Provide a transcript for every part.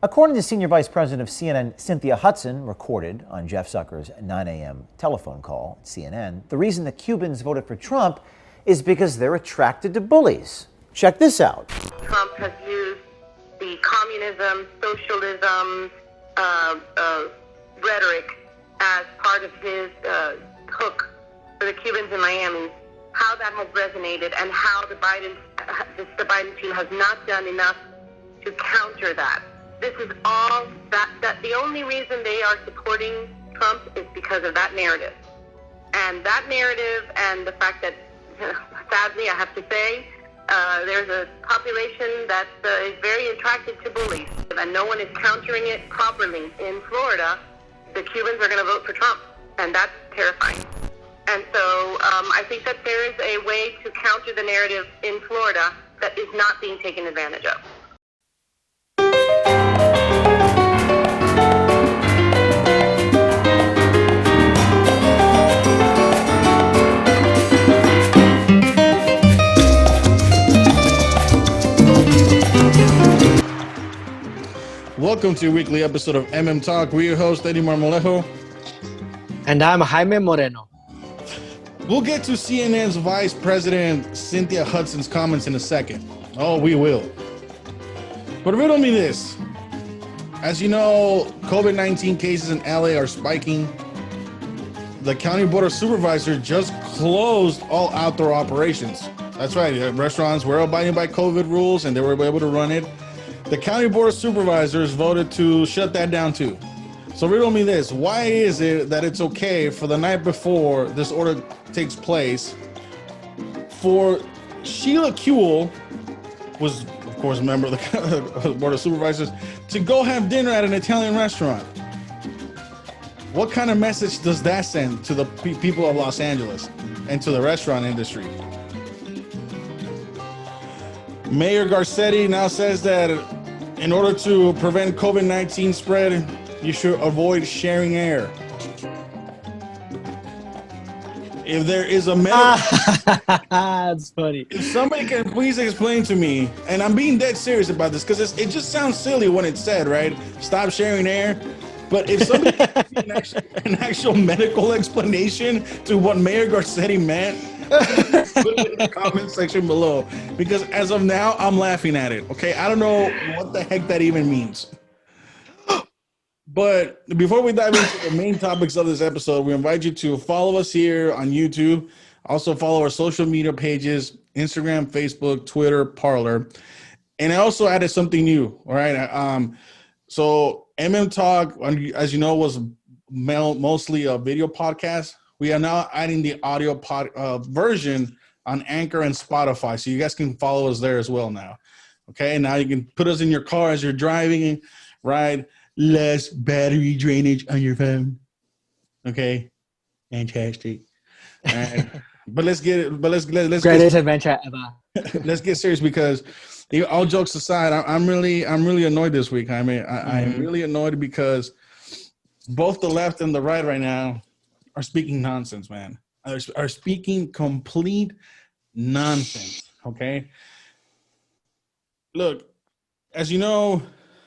According to Senior Vice President of CNN, Cynthia Hudson, recorded on Jeff Zucker's 9 a.m. telephone call at CNN, the reason the Cubans voted for Trump is because they're attracted to bullies. Check this out. Trump has used the communism, socialism rhetoric as part of his hook for the Cubans in Miami. How that has resonated and how the Biden team has not done enough to counter that. This is all that the only reason they are supporting Trump is because of that narrative. And that narrative and the fact that, sadly, I have to say, there's a population that is very attracted to bullies, and no one is countering it properly. In Florida, the Cubans are going to vote for Trump, and that's terrifying. And so I think that there is a way to counter the narrative in Florida that is not being taken advantage of. Welcome to a weekly episode of MM Talk. We're your host, Eddie Marmolejo. And I'm Jaime Moreno. We'll get to CNN's Vice President Cynthia Hudson's comments in a second. Oh, we will. But riddle me this. As you know, COVID-19 cases in LA are spiking. The County Board of Supervisors just closed all outdoor operations. That's right. Restaurants were abiding by COVID rules and they were able to run it. The County Board of Supervisors voted to shut that down too. So riddle me this, why is it that it's okay for the night before this order takes place for Sheila Kuehl, was of course a member of the Board of Supervisors, to go have dinner at an Italian restaurant? What kind of message does that send to the people of Los Angeles and to the restaurant industry? Mayor Garcetti now says that in order to prevent COVID-19 spread, you should avoid sharing air. If there is a medical... That's funny. If somebody can please explain to me, and I'm being dead serious about this, because it just sounds silly when it's said, right? Stop sharing air. But if somebody can give an actual medical explanation to what Mayor Garcetti meant, put it in the comment section below, because as of now, I'm laughing at it. Okay, I don't know what the heck that even means. But before we dive into the main topics of this episode, we invite you to follow us here on YouTube. Also follow our social media pages, Instagram, Facebook, Twitter, Parler. And I also added something new. All right. So MM Talk, as you know, was mostly a video podcast. We are now adding the audio version on Anchor and Spotify. So you guys can follow us there as well now. Okay. Now you can put us in your car as you're driving, right? Less battery drainage on your phone. Okay. Fantastic. All right. But let's get it. But let's greatest adventure ever. Let's get serious, because all jokes aside, I'm really annoyed this week. I mean, I'm really annoyed because both the left and the right now are speaking nonsense, man. Are speaking complete nonsense. Okay. Look, as you know,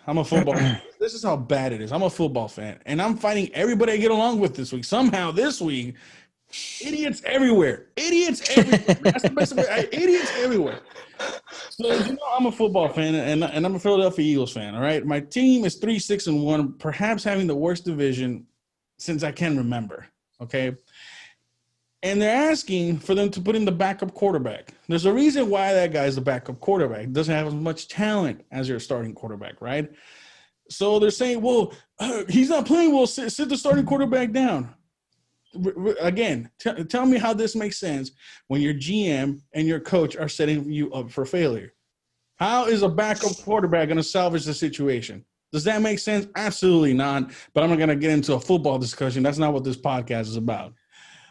I'm a football fan. This is how bad it is. I'm a football fan, and I'm fighting everybody I get along with this week. Somehow this week, idiots everywhere. Idiots everywhere. That's the best way. Idiots everywhere. So you know, I'm a football fan, and I'm a Philadelphia Eagles fan. All right, my team is 3-6-1, perhaps having the worst division since I can remember. Okay, and they're asking for them to put in the backup quarterback. There's a reason why that guy's the backup quarterback. He doesn't have as much talent as your starting quarterback, right? So they're saying, well, he's not playing well. Sit the starting quarterback down. Again, tell me how this makes sense when your GM and your coach are setting you up for failure. How is a backup quarterback going to salvage the situation? Does that make sense? Absolutely not. But I'm not going to get into a football discussion. That's not what this podcast is about.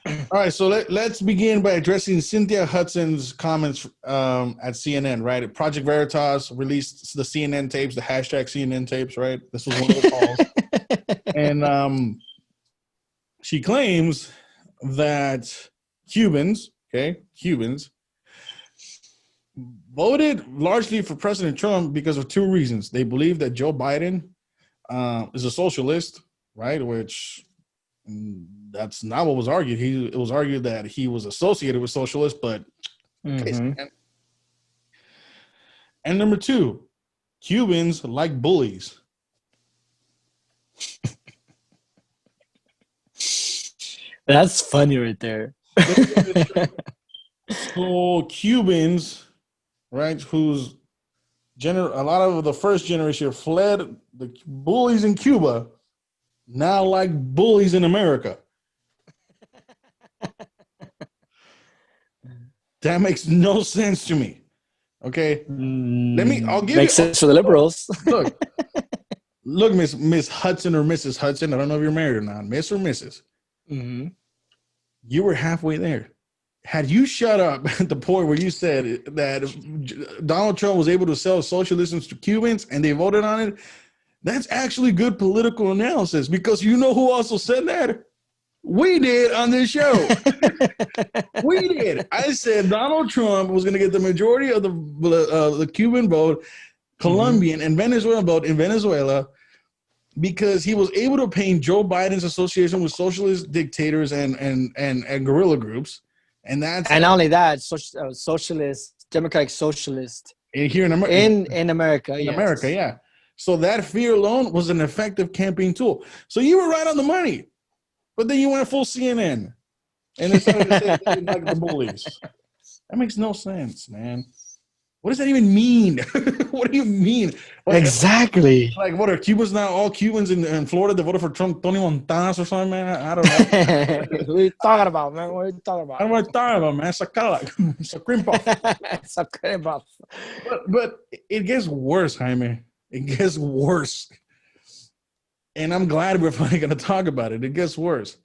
All right, so let's begin by addressing Cynthia Hudson's comments at CNN, right? Project Veritas released the CNN tapes, the hashtag CNN tapes, right? This was one of the calls. And she claims that Cubans voted largely for President Trump because of two reasons. They believe that Joe Biden is a socialist, right? Which that's not what was argued. It was argued that he was associated with socialists, but okay. And number two, Cubans like bullies. That's funny right there. So Cubans, right, who's a lot of the first generation fled the bullies in Cuba, now like bullies in America. That makes no sense to me. Okay, I'll give makes sense for the liberals. Look, Miss Hudson or Mrs. Hudson. I don't know if you're married or not, Miss or Mrs. Mm-hmm. You were halfway there. Had you shut up at the point where you said that Donald Trump was able to sell socialism to Cubans and they voted on it, that's actually good political analysis, because you know who also said that? We did on this show. We did. I said Donald Trump was going to get the majority of the Cuban vote, Colombian and Venezuelan vote in Venezuela, because he was able to paint Joe Biden's association with socialist dictators and guerrilla groups. And not only that, socialist, democratic socialist here in America. In America, in America, yeah. So that fear alone was an effective campaign tool. So you were right on the money, but then you went full CNN and they started to say they like the bullies. That makes no sense, man. What does that even mean? What do you mean? Exactly. Like, what are Cubans now? All Cubans in Florida that voted for Trump, Tony Montanas or something, man? I don't know. What are you talking about, man? What are you talking about? I don't know what I'm talking about, man. Sakala. It's a cream puff. It's a cream puff. But it gets worse, Jaime. It gets worse. And I'm glad we're finally going to talk about it. It gets worse.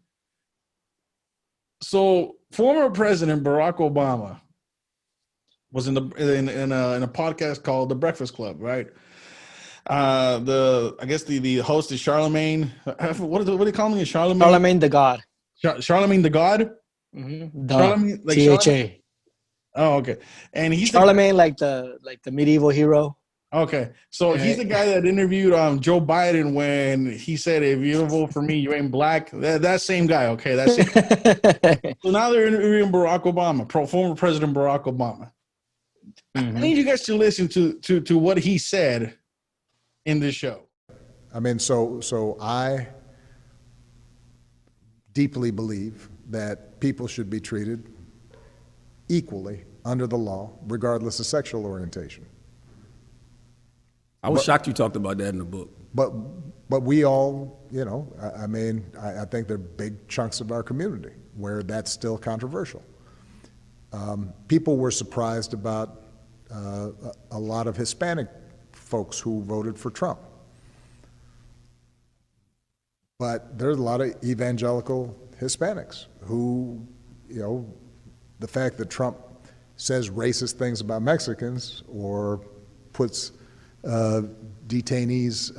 So, former President Barack Obama was in a podcast called The Breakfast Club, right? I guess the host is Charlemagne. What do they call him? Charlemagne the God. Charlemagne the God. Mm-hmm. Charlemagne, like CHA. Oh, okay. And he's Charlemagne, like the medieval hero. Okay, so he's the guy that interviewed Joe Biden when he said, "If you don't vote for me, you ain't black." That same guy. Okay, that's it. So now they're interviewing Barack Obama, former President Barack Obama. Mm-hmm. I need you guys to listen to what he said in this show. I mean, so I deeply believe that people should be treated equally under the law, regardless of sexual orientation. I was shocked you talked about that in the book. But we all, I think there are big chunks of our community where that's still controversial. People were surprised about a lot of Hispanic folks who voted for Trump. But there's a lot of evangelical Hispanics who, the fact that Trump says racist things about Mexicans or puts detainees,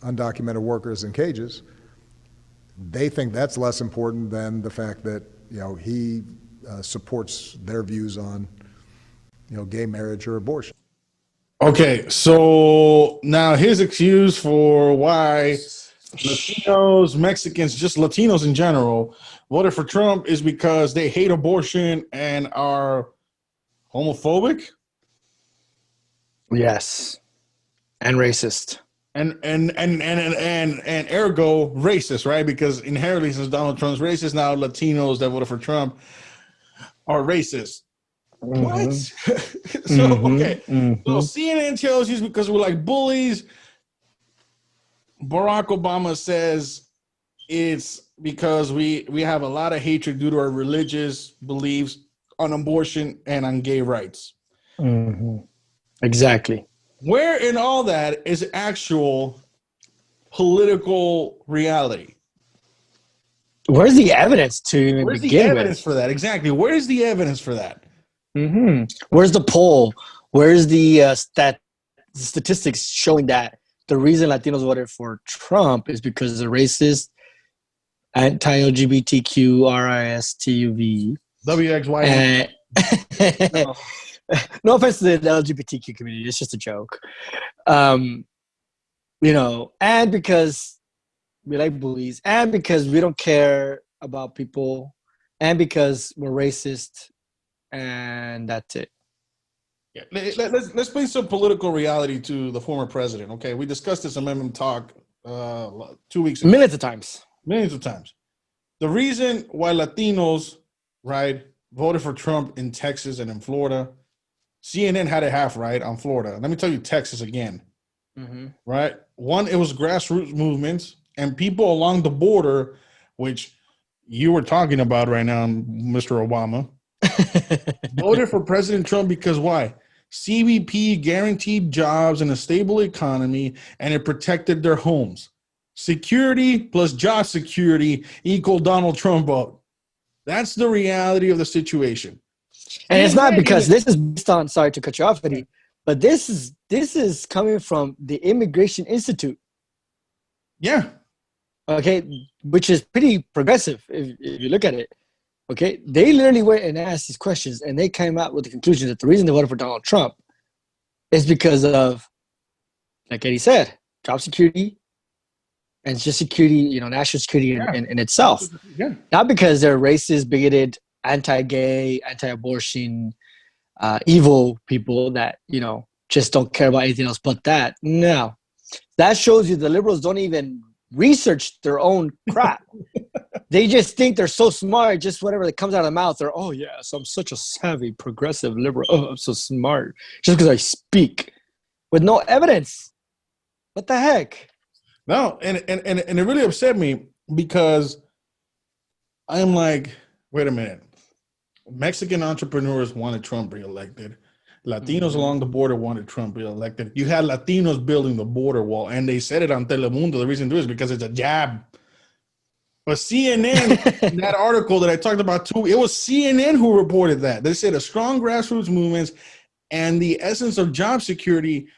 undocumented workers in cages, they think that's less important than the fact that, he supports their views on, gay marriage or abortion. Okay, so now his excuse for why Latinos, Mexicans, just Latinos in general, voted for Trump is because they hate abortion and are homophobic. Yes, and racist, and ergo racist, right? Because inherently, since Donald Trump's racist, now Latinos that voted for Trump are racist. Mm-hmm. What? So CNN tells you because we're like bullies. Barack Obama says it's because we have a lot of hatred due to our religious beliefs on abortion and on gay rights. Mm-hmm. Exactly. Where in all that is actual political reality? Where's the evidence to even Where's begin the evidence with? for that? Exactly. Where's the evidence for that? Mm-hmm. Where's the poll? Where's the statistics showing that the reason Latinos voted for Trump is because the racist, anti-LGBTQ, RISTUV, WXY. No offense to the LGBTQ community, it's just a joke. and because we like bullies, and because we don't care about people, and because we're racist, and that's it. Yeah. Let's bring some political reality to the former president. Okay, we discussed this amendment talk 2 weeks ago. Millions of times. Millions of times. The reason why Latinos, right, voted for Trump in Texas and in Florida, CNN had it half right on Florida. Let me tell you Texas again, right? One, it was grassroots movements and people along the border, which you were talking about right now, Mr. Obama, voted for President Trump because why? CBP guaranteed jobs and a stable economy, and it protected their homes. Security plus job security equal Donald Trump vote. That's the reality of the situation. And it's not because this is based on, sorry to cut you off, Eddie, but this is coming from the Immigration Institute. Yeah. Okay, which is pretty progressive if you look at it. Okay, they literally went and asked these questions, and they came out with the conclusion that the reason they voted for Donald Trump is because of, like Eddie said, job security and just security, national security in itself. Yeah. Not because they're racist, bigoted, anti-gay, anti-abortion, evil people that, just don't care about anything else but that. No. That shows you the liberals don't even research their own crap. They just think they're so smart, just whatever that comes out of their mouth, they're, oh yes, I'm such a savvy, progressive liberal. Oh, I'm so smart. Just because I speak with no evidence. What the heck? No, and it really upset me because I'm like, wait a minute. Mexican entrepreneurs wanted Trump reelected. Latinos along the border wanted Trump reelected. You had Latinos building the border wall, and they said it on Telemundo. The reason to do is because it's a jab. But CNN, that article that I talked about too, it was CNN who reported that. They said a strong grassroots movements and the essence of job security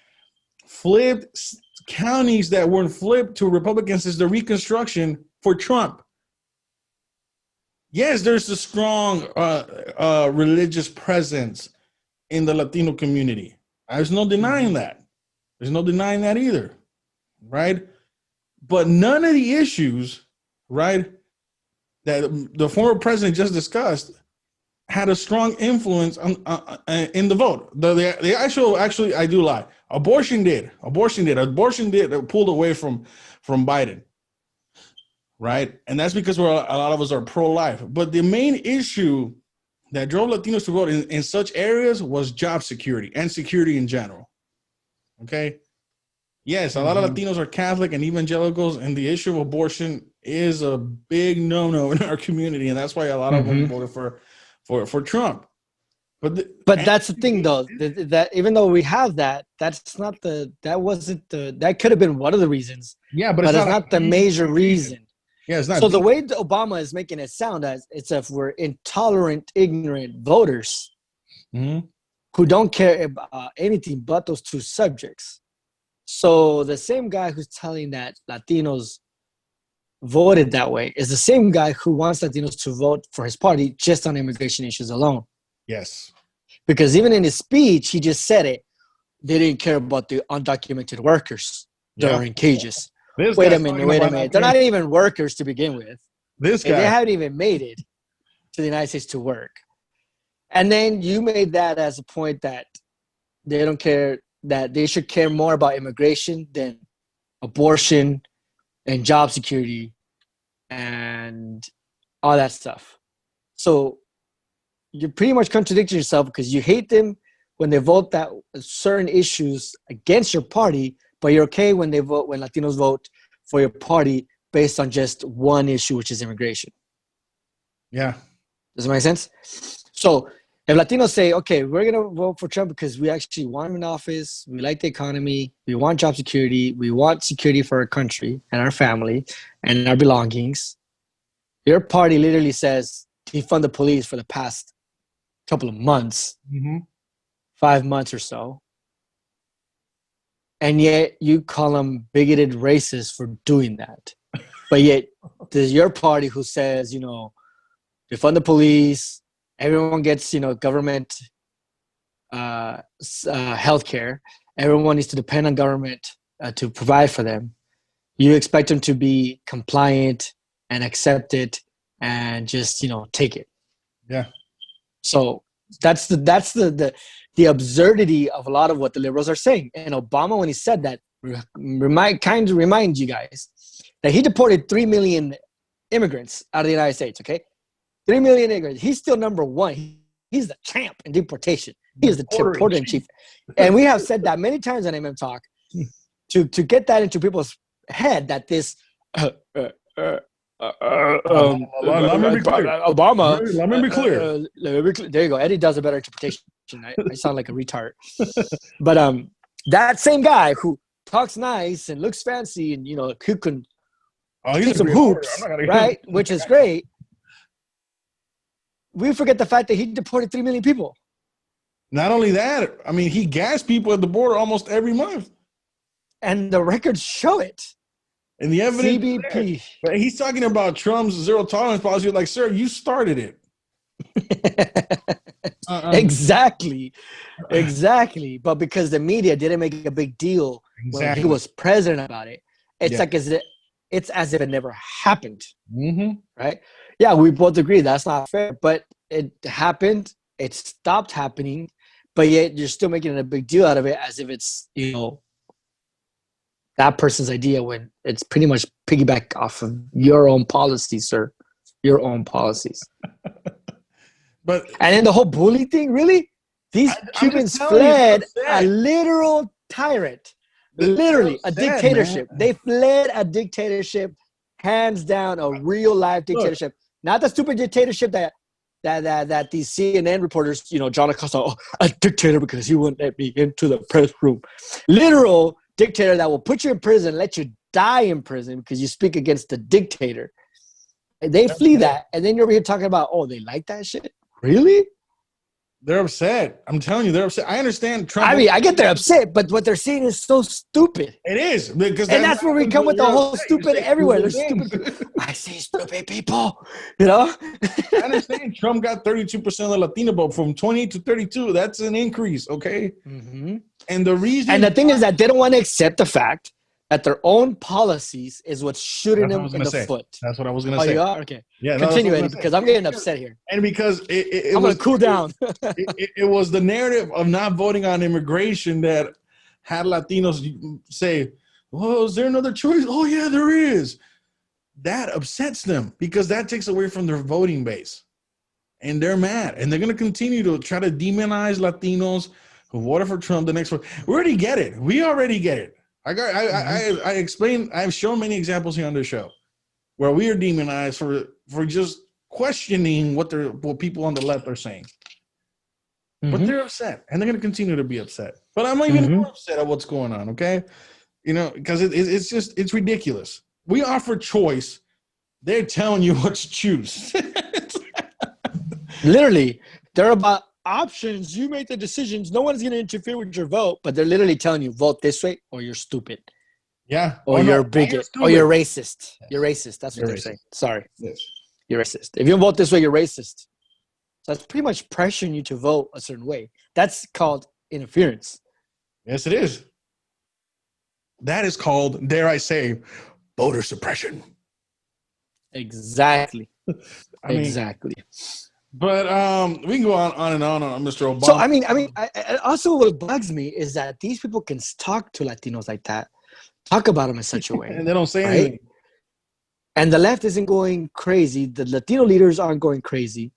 flipped counties that weren't flipped to Republicans since the Reconstruction for Trump. Yes, there's a strong religious presence in the Latino community. There's no denying that. There's no denying that either, right? But none of the issues, right, that the former president just discussed had a strong influence on in the vote. The actually, I do lie. Abortion did pulled away from Biden, right? And that's because a lot of us are pro-life. But the main issue that drove Latinos to vote in such areas was job security and security in general. Okay. Yes, a lot of Latinos are Catholic and evangelicals, and the issue of abortion is a big no-no in our community, and that's why a lot of them voted for Trump. But that's the thing, though, that even though we have that could have been one of the reasons. Yeah, but it's not the major reason. Yeah, it's not. So the way Obama is making it sound as it's if we're intolerant, ignorant voters who don't care about anything but those two subjects. So the same guy who's telling that Latinos voted that way is the same guy who wants Latinos to vote for his party just on immigration issues alone. Yes. Because even in his speech, he just said it. They didn't care about the undocumented workers that are in cages. Wait a minute. They're not even workers to begin with. This guy. They haven't even made it to the United States to work. And then you made that as a point that they don't care, that they should care more about immigration than abortion and job security and all that stuff. So you're pretty much contradicting yourself because you hate them when they vote that certain issues against your party, but you're okay when Latinos vote for your party based on just one issue, which is immigration. Yeah. Does it make sense? So if Latinos say, okay, we're going to vote for Trump because we actually want him in office, we like the economy, we want job security, we want security for our country and our family and our belongings, your party literally says defund the police for the past couple of months, 5 months or so, and yet you call them bigoted racists for doing that. But yet there's your party who says, defund the police, everyone gets, government health care. Everyone needs to depend on government to provide for them, you expect them to be compliant and accept it and just, take it. Yeah. So that's the absurdity of a lot of what the liberals are saying. And Obama, when he said that, remind you guys that he deported 3 million immigrants out of the United States, okay? 3 million immigrants. He's still number one. He's the champ in deportation. He is the deporter in chief. And we have said that many times on MM Talk to get that into people's head that this Obama. Let me be clear. There you go. Eddie does a better interpretation. I sound like a retard. But that same guy who talks nice and looks fancy and who can shoot some hoops, right? Which is great. We forget the fact that he deported 3 million people. Not only that, I mean, he gassed people at the border almost every month. And the records show it. And the evidence. CBP. But he's talking about Trump's zero tolerance policy. You're like, sir, you started it. Exactly. But because the media didn't make a big deal when he was president about it, it's like it's as if it never happened. Right? Yeah, we both agree that's not fair, but it happened. It stopped happening, but yet you're still making a big deal out of it as if it's that person's idea when it's pretty much piggyback off of your own policies, sir. Your own policies. And then the whole bully thing, really? These Cubans fled a literal tyrant. Literally a dictatorship. Man. They fled a dictatorship, hands down, a real life dictatorship. Not the stupid dictatorship that these CNN reporters, John Acosta, a dictator because he wouldn't let me into the press room. Literal dictator that will put you in prison, let you die in prison because you speak against the dictator. And they flee that, and then you're over here talking about, they like that shit? Really? They're upset. I'm telling you, they're upset. I understand Trump. I mean, I get they're upset, but what they're saying is so stupid. It is. Because that's where we come with the whole stupid everywhere. There's stupid. I see stupid people, I understand Trump got 32% of the Latino vote from 20 to 32. That's an increase, okay? Mm-hmm. And the reason. And the thing is that they don't want to accept the fact that their own policies is what's shooting them in the foot. That's what I was going to say. Oh, you are? Okay. Yeah. Continue, Eddie, because I'm getting upset here. And because I'm going to cool down. it was the narrative of not voting on immigration that had Latinos say, well, is there another choice? Oh, yeah, there is. That upsets them because that takes away from their voting base. And they're mad. And they're going to continue to try to demonize Latinos who voted for Trump the next one. We already get it. I explained. I've shown many examples here on this show where we are demonized for just questioning what people on the left are saying. But they're upset, and they're going to continue to be upset. But I'm even more upset at what's going on. Okay, because it's ridiculous. We offer choice. They're telling you what to choose. Literally, they're about options. You make the decisions. No one's going to interfere with your vote, but they're literally telling you vote this way or you're stupid. Yeah. Or you're a bigot. Or you're racist. You're racist. That's what they're saying. Sorry. Yes. You're racist. If you don't vote this way, you're racist. So that's pretty much pressuring you to vote a certain way. That's called interference. Yes, it is. That is called, dare I say, voter suppression. Exactly. Exactly. But we can go on and on Mr. Obama. So I also what bugs me is that these people can talk to Latinos like that, talk about them in such a way, and they don't say anything. And the left isn't going crazy. The Latino leaders aren't going crazy.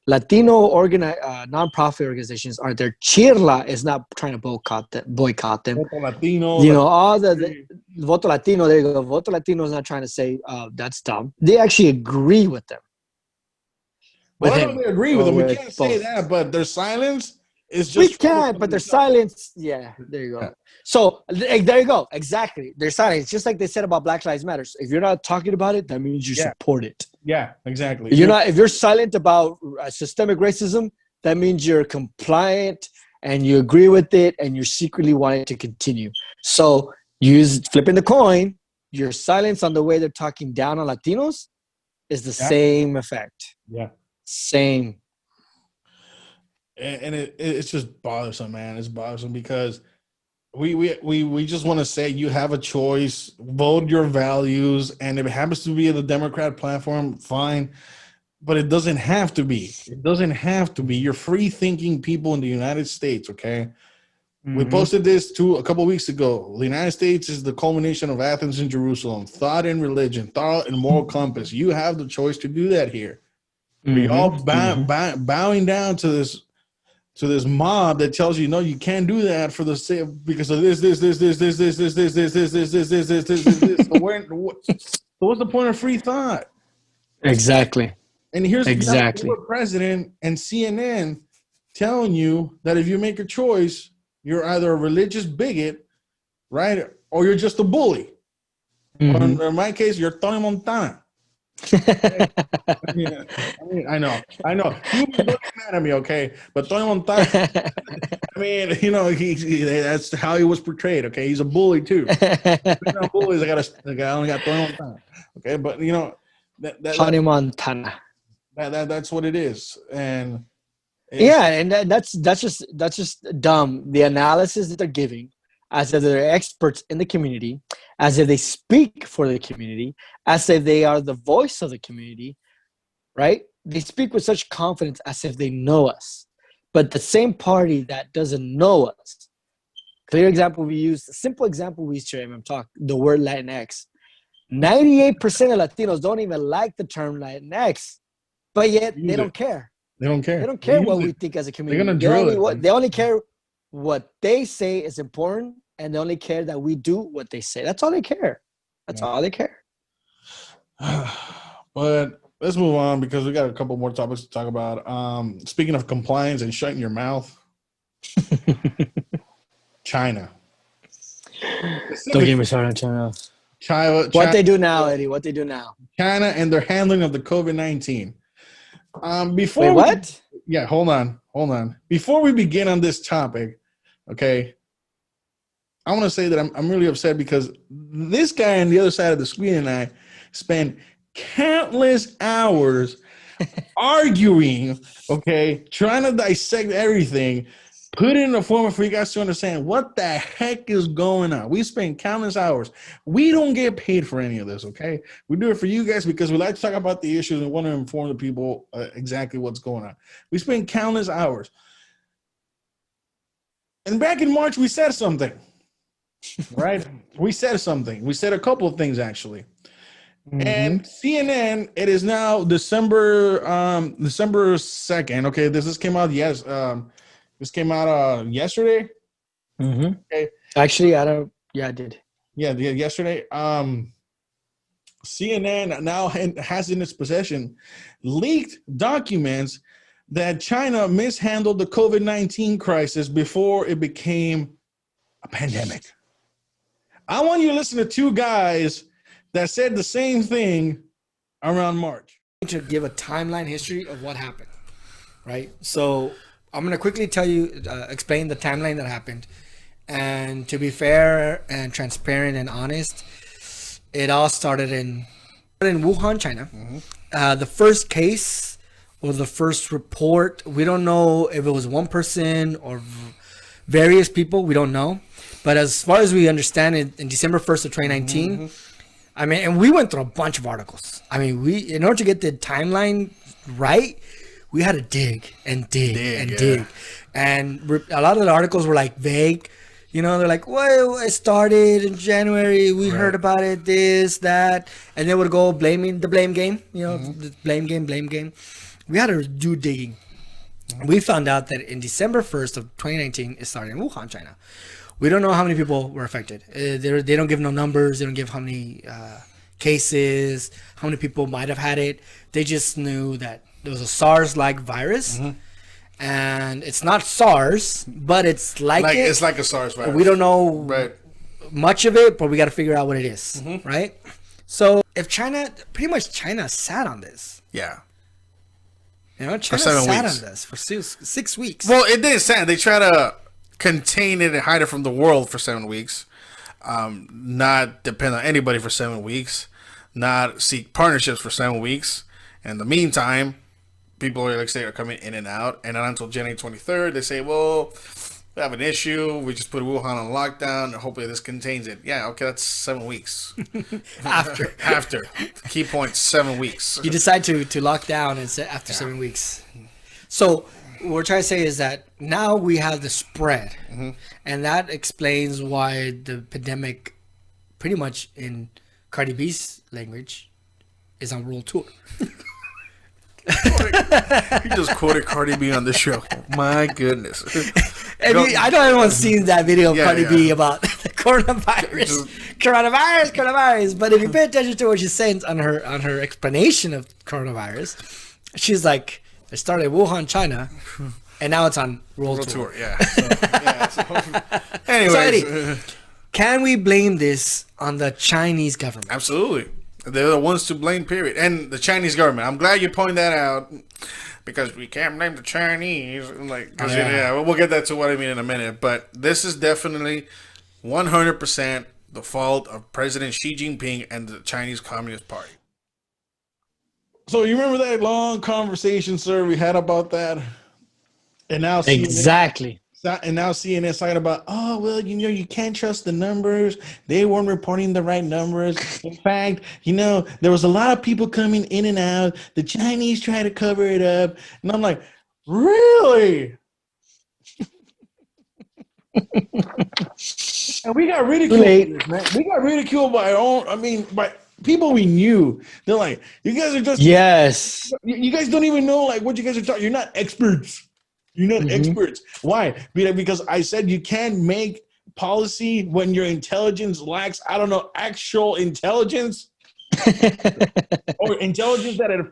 Latino nonprofit organizations are there. Chirla is not trying to boycott them. Voto Latino. All the Voto Latino. There you go. Voto Latino is not trying to say that's dumb. They actually agree with them. Well, I don't agree with them. We can't say that, but their silence is just. We can, but their silence. Yeah, there you go. Yeah. So there you go. Exactly, their silence. Just like they said about Black Lives Matter. If you're not talking about it, that means you support it. Yeah, exactly. If you're silent about systemic racism, that means you're compliant and you agree with it, and you're secretly wanting to continue. So flipping the coin. Your silence on the way they're talking down on Latinos is the same effect. Yeah. Same. And it's just bothersome, man. It's bothersome because we just want to say you have a choice. Vote your values, and if it happens to be the Democrat platform, fine. But it doesn't have to be. It doesn't have to be. You're free-thinking people in the United States, okay? We posted this a couple of weeks ago. The United States is the culmination of Athens and Jerusalem. Thought and religion, thought and moral compass. You have the choice to do that here. We all bowing down to this mob that tells you no, you can't do that for the sake because of this. So what's the point of free thought? Exactly. And here's exactly the president and CNN telling you that if you make a choice, you're either a religious bigot, right, or you're just a bully. Or in my case, you're Tony Montana. I know. You was looking mad at me, okay? But Tony Montana, I mean, that's how he was portrayed, okay? He's a bully too. Bullies, I only got Tony Montana, okay? But Tony Montana. That's what it is, and that's just dumb. The analysis that they're giving, as if they're experts in the community, as if they speak for the community, as if they are the voice of the community, right? They speak with such confidence as if they know us. But the same party that doesn't know us, simple example we used to talk, the word Latinx. 98% of Latinos don't even like the term Latinx, but yet they don't care. They don't care. They don't care what we think as a community. They're gonna drill it. They only care what they say is important, and they only care that we do what they say. That's all they care. That's all they care. But let's move on because we got a couple more topics to talk about. Speaking of compliance and shutting your mouth, China. Don't get me started on China. China. What they do now, Eddie? What they do now? China and their handling of the COVID-19. Wait, what? Yeah, hold on. Before we begin on this topic, okay, I want to say that I'm really upset because this guy on the other side of the screen and I spent countless hours arguing, okay, trying to dissect everything, put it in a form for you guys to understand what the heck is going on. We spend countless hours. We don't get paid for any of this, okay? We do it for you guys because we like to talk about the issues and want to inform the people exactly what's going on. We spend countless hours. And back in March, we said something, right? We said something. We said a couple of things, actually. And CNN, it is now December 2nd. Okay, this came out, this came out yesterday. Okay. Actually, I don't. Yeah, I did. Yeah, yesterday. CNN now has in its possession leaked documents that China mishandled the COVID-19 crisis before it became a pandemic. I want you to listen to two guys that said the same thing around March. To give a timeline history of what happened, right? So I'm going to quickly tell you, explain the timeline that happened. And to be fair and transparent and honest, it all started in Wuhan, China. The first case or the first report, we don't know if it was one person or various people. We don't know. But as far as we understand it, in December 1st of 2019, I mean, and we went through a bunch of articles. I mean, in order to get the timeline right, we had to dig. And a lot of the articles were like vague. You know, they're like, well, it started in January. We heard about it, this, that. And they would go blaming the blame game. You know, the blame game. We had to do digging. We found out that in December 1st of 2019, it started in Wuhan, China. We don't know how many people were affected. They don't give no numbers. They don't give how many cases, how many people might have had it. They just knew that there was a SARS-like virus. And it's not SARS, but it's like it. It's like a SARS virus. We don't know much of it, but we got to figure out what it is, right? So if China sat on this. Yeah. You know, China sat on this for 6 weeks. Well, it didn't stand. They try to contain it and hide it from the world for 7 weeks. Not depend on anybody for 7 weeks. Not seek partnerships for 7 weeks. And in the meantime, people are coming in and out. And then until January 23rd, they say, well, we have an issue. We just put Wuhan on lockdown. And hopefully this contains it. Yeah, okay, that's 7 weeks. After. Key point, 7 weeks. You decide to lock down and say after 7 weeks. So what we're trying to say is that now we have the spread, and that explains why the pandemic, pretty much in Cardi B's language, is on world tour. You just quoted Cardi B on the show. My goodness. I know everyone's seen that video of Cardi B about the coronavirus. Coronavirus. But if you pay attention to what she's saying on her explanation of coronavirus, she's like, it started in Wuhan, China, and now it's on world tour. Yeah. Anyways. So Eddie, can we blame this on the Chinese government? Absolutely. They're the ones to blame, period. And the Chinese government. I'm glad you pointed that out, because we can't blame the Chinese. We'll get that to what I mean in a minute. But this is definitely 100% the fault of President Xi Jinping and the Chinese Communist Party. So you remember that long conversation, sir, we had about that? And now Exactly. And now CNN's talking about, oh, well, you can't trust the numbers. They weren't reporting the right numbers. In fact, there was a lot of people coming in and out. The Chinese tried to cover it up. And I'm like, really? And we got ridiculed, man. We got ridiculed by people we knew. They're like, you guys are just... Yes. You guys don't even know, like, what you guys are talking. You're not experts. You're not experts. Why? Because I said you can't make policy when your intelligence lacks, actual intelligence or intelligence that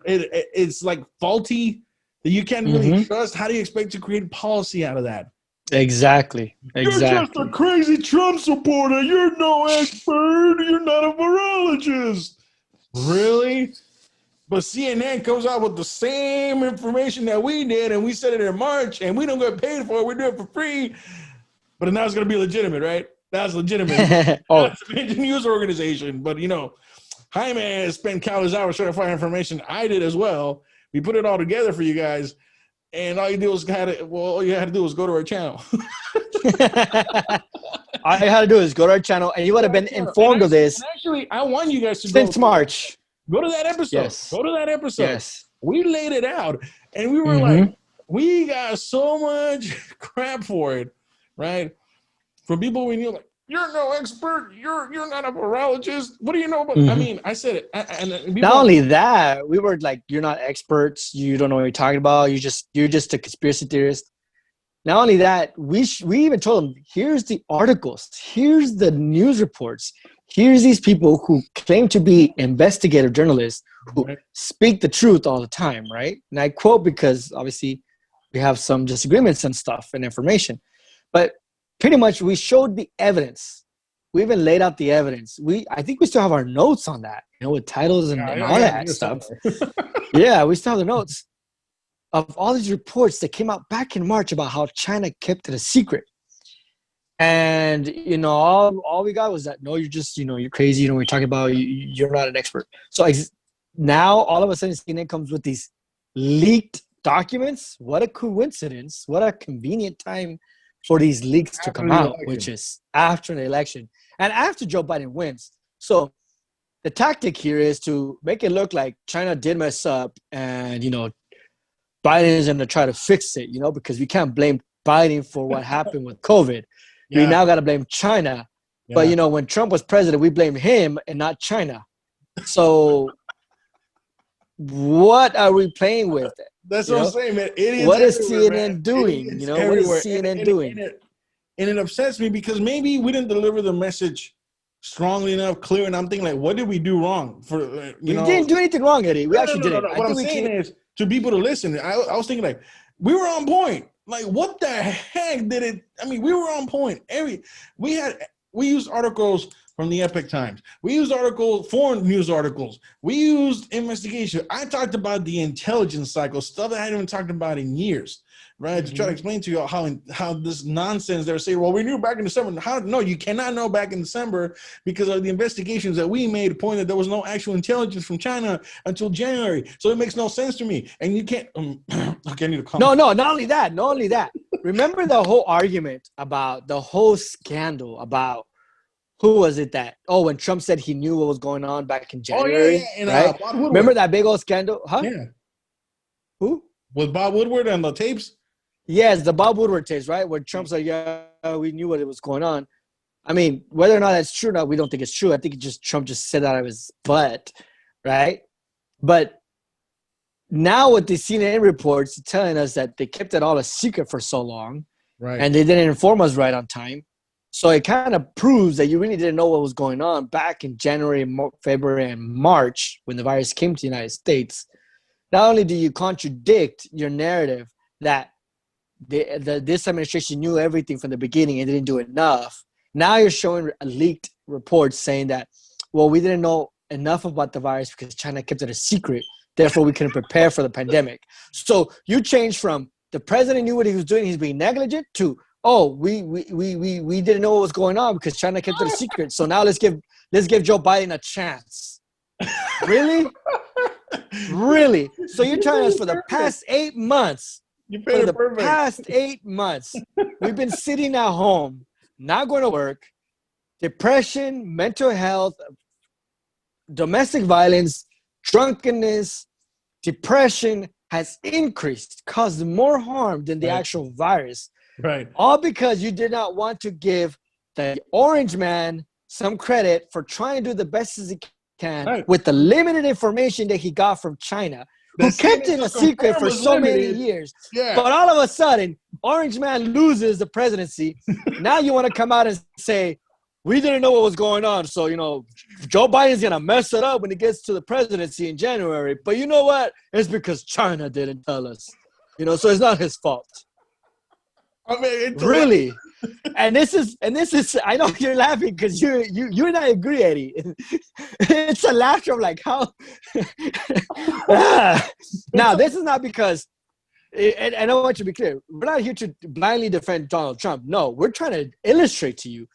it's like faulty, that you can't really trust. How do you expect to create policy out of that? Exactly. You're just a crazy Trump supporter. You're no expert. You're not a virologist. Really? But CNN comes out with the same information that we did, and we said it in March, and we don't get paid for it. We do it for free. But now it's going to be legitimate, right? That's legitimate. That's a news organization. But, Jaime has spent countless hours trying to find information. I did as well. We put it all together for you guys, and all you had to do was go to our channel. All you had to do is go to our channel, and you would have been informed of this. Actually, I want you guys to since March. Go to that episode. Yes. Go to that episode. Yes. We laid it out, and we were like, we got so much crap for it, right? From people we knew, like, you're no expert. You're not a virologist. What do you know about? I mean, I said it. And not only that, we were like, you're not experts. You don't know what you're talking about. You're just a conspiracy theorist. Not only that, we even told them, here's the articles. Here's the news reports. Here's these people who claim to be investigative journalists who speak the truth all the time, right? And I quote because obviously we have some disagreements and stuff and information. But pretty much we showed the evidence. We even laid out the evidence. I think we still have our notes on that, with titles and all that stuff. Yeah, we still have the notes of all these reports that came out back in March about how China kept it a secret. And, all we got was that, no, you're just, you're crazy. We're talking about, you're not an expert. So now all of a sudden CNN comes with these leaked documents. What a coincidence. What a convenient time for these leaks to come out, which is after the election and after Joe Biden wins. So the tactic here is to make it look like China did mess up and, Biden is going to try to fix it, because we can't blame Biden for what happened with COVID. We now got to blame China. Yeah. But, when Trump was president, we blame him and not China. So what are we playing with? That's what I'm saying, man. Idiots what is CNN doing? What is CNN doing? And it upsets me because maybe we didn't deliver the message strongly enough, clear. And I'm thinking, like, what did we do wrong? We didn't do anything wrong, Eddie. We actually didn't. What I'm saying is, to people to listen, I was thinking, like, we were on point. Like, what the heck did it? I mean, we were on point. We used articles from the Epoch Times. We used foreign news articles. We used investigation. I talked about the intelligence cycle, stuff that I hadn't even talked about in years, right? To try to explain to you how this nonsense they're saying, well, we knew back in December. No, you cannot know back in December because of the investigations that we made point that there was no actual intelligence from China until January. So it makes no sense to me. And you can't, okay, I need to comment. No, not only that. remember the whole argument about the whole scandal about who was it that? Oh, when Trump said he knew what was going on back in January, and right? Bob Woodward. Remember that big old scandal? Huh? Yeah, Who? with Bob Woodward and the tapes. Yes, the Bob Woodward tapes, right? Where Trump's like, yeah, we knew what was going on. I mean, whether or not that's true or not, we don't think it's true. I think Trump just said that out of his butt, right? But now with the CNN reports telling us that they kept it all a secret for so long, Right. and they didn't inform us right on time. So it kind of proves that you really didn't know what was going on back in January, February, and March when the virus came to the United States. Not only do you contradict your narrative that this administration knew everything from the beginning and didn't do enough, now you're showing leaked reports saying that, well, we didn't know enough about the virus because China kept it a secret. Therefore, we couldn't prepare for the pandemic. So you change from the president knew what he was doing, he's being negligent, to we didn't know what was going on because China kept it a secret. So now let's give Joe Biden a chance. Really? Really? So you're telling us for the past 8 months, we've been sitting at home, not going to work, depression, mental health, domestic violence, drunkenness, depression has increased, caused more harm than the actual virus. Right. All because you did not want to give the orange man some credit for trying to do the best as he can with the limited information that he got from China, who kept it a secret for so many years. Yeah. But all of a sudden, orange man loses the presidency. Now you want to come out and say, we didn't know what was going on. So, Joe Biden's going to mess it up when he gets to the presidency in January. But you know what? It's because China didn't tell us. So it's not his fault. I mean, really? And this is, I know you're laughing because you and I agree, Eddie. It's a laughter of like how. Now, this is not because, and I want you to be clear, we're not here to blindly defend Donald Trump. No, we're trying to illustrate to you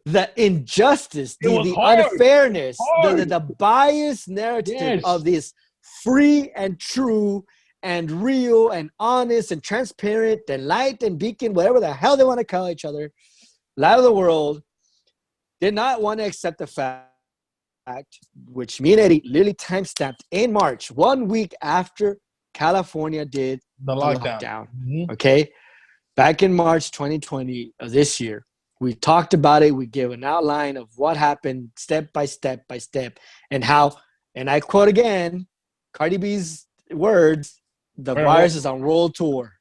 the injustice, the unfairness, the biased narrative of this free and true and real and honest and transparent and light and beacon, whatever the hell they want to call each other, light of the world, did not want to accept the fact, which me and Eddie literally timestamped in March, 1 week after California did the lockdown. Mm-hmm. Okay? Back in March 2020 of this year, we talked about it. We gave an outline of what happened step by step, and how, and I quote again, Cardi B's words, the virus is on world tour.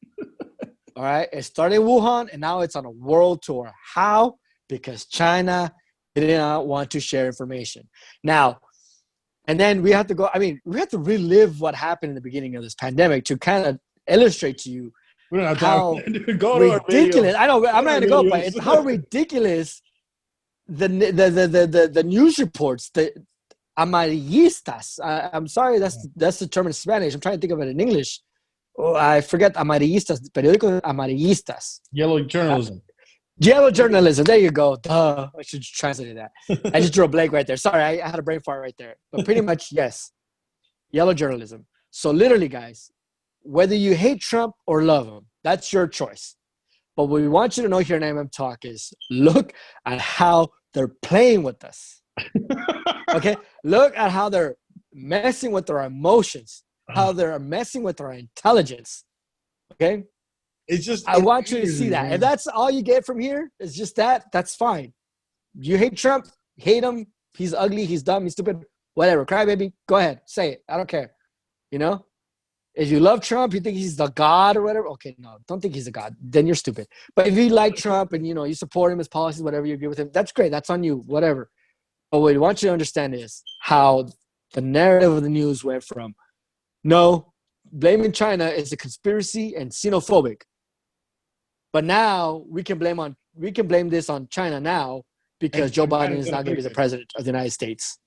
All right? It started in Wuhan, and now it's on a world tour. How? Because China did not want to share information. Now, and then we have to relive what happened in the beginning of this pandemic to kind of illustrate to you how ridiculous. I know I'm not going to go, but it's how ridiculous the news reports, the amarillistas. I'm sorry, that's the term in Spanish. I'm trying to think of it in English. I forget amarillistas. Periódicos amarillistas. Yellow journalism. Yellow journalism. There you go. Duh. I should translate that. I just drew a blank right there. Sorry, I had a brain fart right there. But pretty much, yes. Yellow journalism. So literally, guys, whether you hate Trump or love him, that's your choice. But what we want you to know here in MM Talk is look at how they're playing with us. Okay? Look at how they're messing with our emotions, how they're messing with our intelligence. Okay? I want you to see that. If that's all you get from here, is just that, that's fine. You hate Trump, hate him, he's ugly, he's dumb, he's stupid, whatever. Cry, baby. Go ahead. Say it. I don't care. If you love Trump, you think he's the God or whatever. Okay, no, don't think he's a God. Then you're stupid. But if you like Trump and, you support him, his policies, whatever, you agree with him, that's great. That's on you, whatever. But what we want you to understand is how the narrative of the news went from, no, blaming China is a conspiracy and xenophobic. But now we can blame this on China now because Joe Biden is not going to be the president of the United States.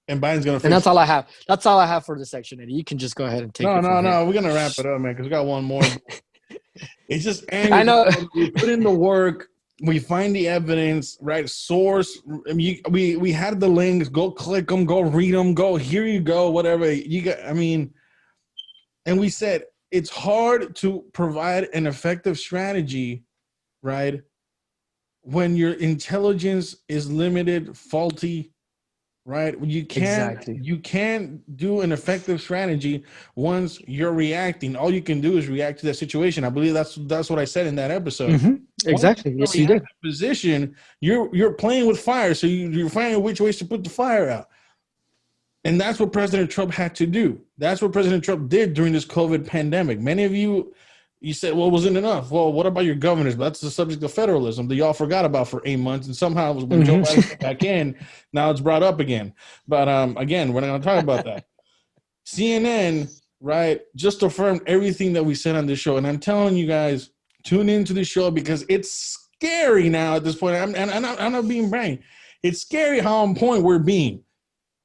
And Biden's going to fix it. And that's all I have. That's all I have for this section, Eddie. You can just go ahead and take it. No. We're going to wrap it up, man, because we got one more. It's just angry. I know. We put in the work. We find the evidence, right? Source. I mean, we had the links. Go click them. Go read them. Go, here you go, whatever. You got. I mean, and we said, it's hard to provide an effective strategy, right, when your intelligence is limited, faulty, right? You can't do an effective strategy once you're reacting. All you can do is react to that situation. I believe that's what I said in that episode. Exactly. Yes, you did. Position, you're playing with fire, so you're finding which ways to put the fire out. And that's what President Trump had to do. That's what President Trump did during this COVID pandemic. Many of you said, well, wasn't enough. Well, what about your governors? But that's the subject of federalism that y'all forgot about for 8 months. And somehow it was when Joe Biden came back in, now it's brought up again. But again, we're not going to talk about that. CNN, right, just affirmed everything that we said on this show. And I'm telling you guys, tune into the show because it's scary now at this point. I'm not being brain. It's scary how on point we're being.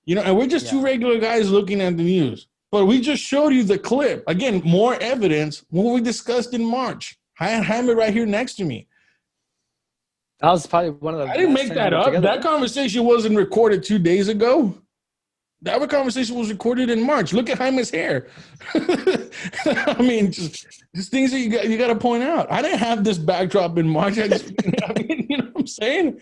You know, and we're just two regular guys looking at the news. But we just showed you the clip. Again, more evidence what we discussed in March. I have it right here next to me. That was probably one of the. I didn't make that up. That conversation wasn't recorded 2 days ago. That conversation was recorded in March. Look at Jaime's hair. I mean, just things that you got to point out. I didn't have this backdrop in March. You know what I'm saying?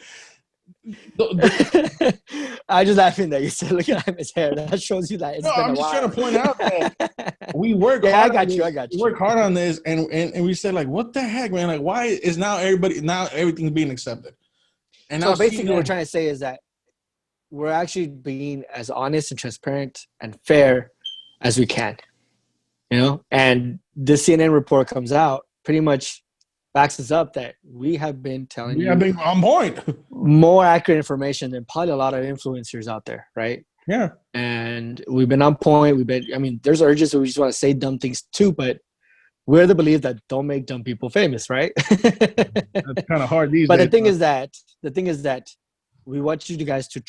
I just laughing that you said, look at his hair. That shows you that it's been a while. I'm just trying to point out that we work hard. I got you. We work hard on this, and we said, like, what the heck, man? Like, why is now everything's being accepted? And so basically what we're trying to say is that we're actually being as honest and transparent and fair as we can. You know? And this CNN report comes out pretty much backs us up that we have been telling you been on point. More accurate information than probably a lot of influencers out there, right? Yeah. And we've been on point. There's urges that we just want to say dumb things too, but we're the belief that don't make dumb people famous, right? That's kind of hard these days. But the thing is that we want you guys to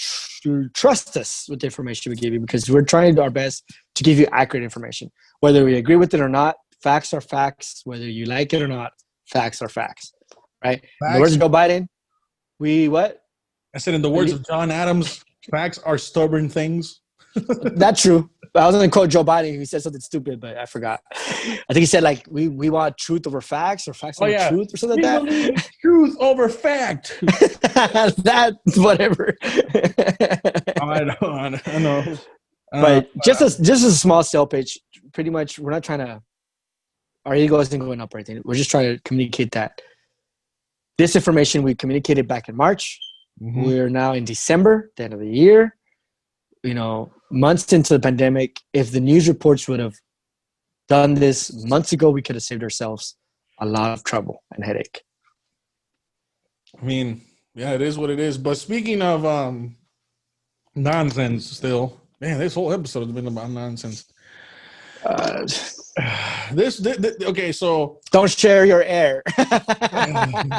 trust us with the information we give you because we're trying our best to give you accurate information. Whether we agree with it or not, facts are facts. Whether you like it or not, facts are facts, right? In the words of Joe Biden, what? I said in the words of John Adams, facts are stubborn things. That's true. I was going to quote Joe Biden. He said something stupid, but I forgot. I think he said, like, we want truth over facts or facts over truth or something like that. Truth over fact. That's whatever. I know. But just a small sale pitch, pretty much, we're not trying to, our ego isn't going up or anything. We're just trying to communicate that this information we communicated back in March. Mm-hmm. We're now in December, the end of the year. You know, months into the pandemic, if the news reports would have done this months ago, we could have saved ourselves a lot of trouble and headache. I mean, yeah, it is what it is. But speaking of nonsense still, man, this whole episode has been about nonsense. Okay, so don't share your air.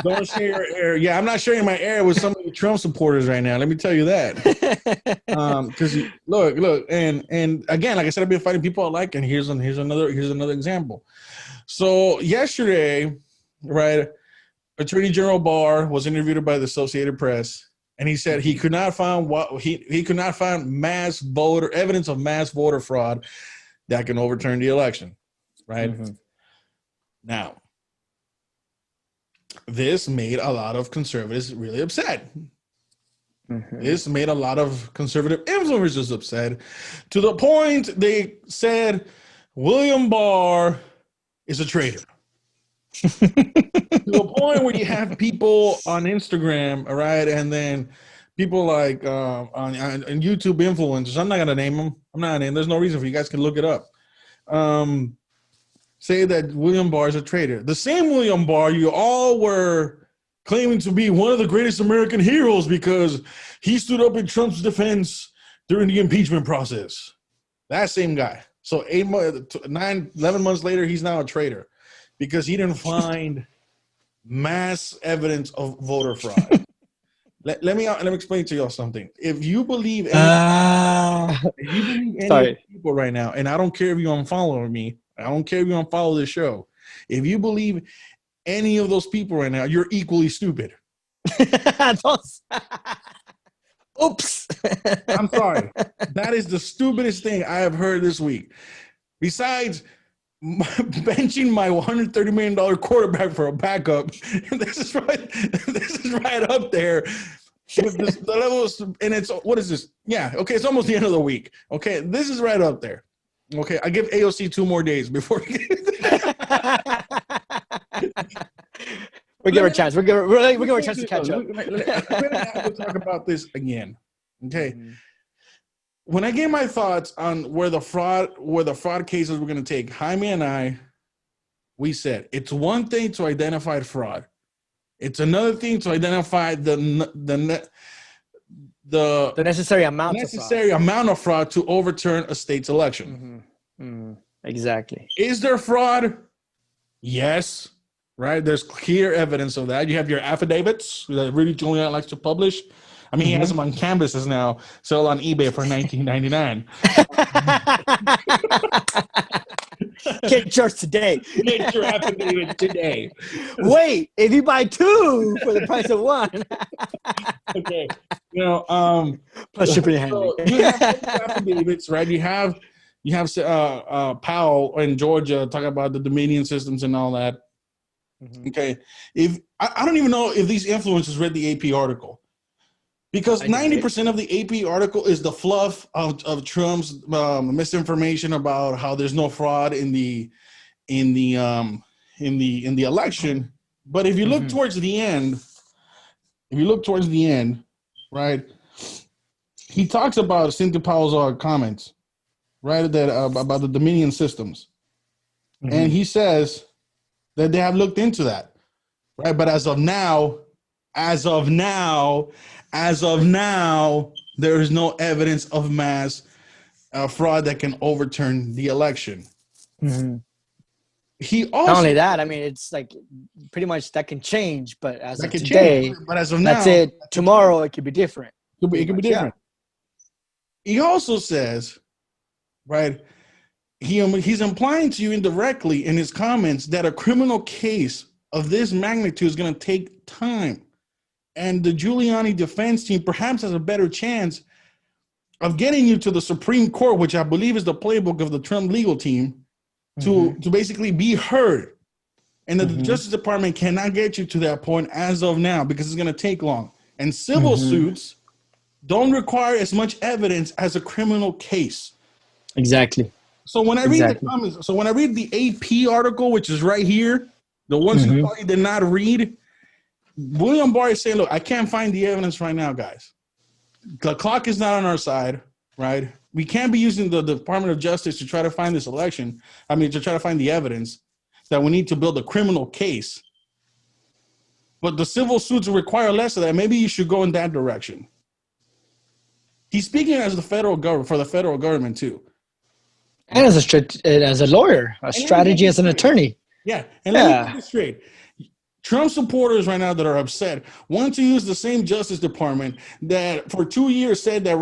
Don't share your air. Yeah, I'm not sharing my air with some of the Trump supporters right now. Let me tell you that. Because look, and again, like I said, I've been fighting people I like, and here's another example. So yesterday, right, Attorney General Barr was interviewed by the Associated Press, and he said he could not find he could not find evidence of mass voter fraud that can overturn the election, right? Mm-hmm. Now, this made a lot of conservatives really upset. Mm-hmm. This made a lot of conservative influencers upset to the point they said William Barr is a traitor. To the point where you have people on Instagram, all right, and then people like on YouTube influencers. I'm not gonna name them. There's no reason for you guys can look it up. Say that William Barr is a traitor. The same William Barr you all were claiming to be one of the greatest American heroes because he stood up in Trump's defense during the impeachment process. That same guy. So 11 months later, he's now a traitor because he didn't find mass evidence of voter fraud. Let me explain to y'all something. If you believe any people right now, and I don't care if you unfollow me, I don't care if you unfollow this show. If you believe any of those people right now, you're equally stupid. Oops. I'm sorry. That is the stupidest thing I have heard this week. Besides benching my $130 million quarterback for a backup. This is right up there with the levels. And it's, what is this? Yeah, okay, it's almost the end of the week. Okay, this is right up there. Okay, I give AOC 2 more days before. We give her a chance. We give her a chance to catch up. We're gonna have to talk about this again. Okay. When I gave my thoughts on where the fraud cases were going to take, Jaime and I, we said it's one thing to identify fraud. It's another thing to identify the necessary amount of fraud to overturn a state's election. Exactly. Is there fraud? Yes. Right? There's clear evidence of that. You have your affidavits that Rudy Giuliani likes to publish. I mean, he has them on canvases now, sold on eBay for $19.99. Get yours today. Get your affidavit today. Wait, if you buy 2 for the price of 1. Okay. You know, plus shipping and handling. So you have affidavits, right? You have Powell in Georgia talking about the Dominion systems and all that. Okay. If I don't even know if these influencers read the AP article. Because 90% of the AP article is the fluff of Trump's misinformation about how there's no fraud in the election. But if you look towards the end, right, he talks about Cynthia Powell's comments, right, that about the Dominion systems, and he says that they have looked into that, right, but as of now, there is no evidence of mass fraud that can overturn the election. He also, not only that, I mean, it's like pretty much that can change, but as of today, change, but as of now, that's it. Tomorrow, it could be different. It could be different. Yeah. He also says, right, he's implying to you indirectly in his comments that a criminal case of this magnitude is going to take time. And the Giuliani defense team perhaps has a better chance of getting you to the Supreme Court, which I believe is the playbook of the Trump legal team, to basically be heard. And the Justice Department cannot get you to that point as of now because it's going to take long. And civil suits don't require as much evidence as a criminal case. Exactly. So when I read the comments, so when I read the AP article, which is right here, the ones you probably did not read, William Barr is saying, look, I can't find the evidence right now, guys. The clock is not on our side, right? We can't be using the Department of Justice to try to find this election. I mean, to try to find the evidence that we need to build a criminal case. But the civil suits require less of that. Maybe you should go in that direction. He's speaking as the federal government, for the federal government too. And as a lawyer, a strategy as an attorney. Yeah, and let me get this straight. Trump supporters right now that are upset want to use the same Justice Department that for 2 years said that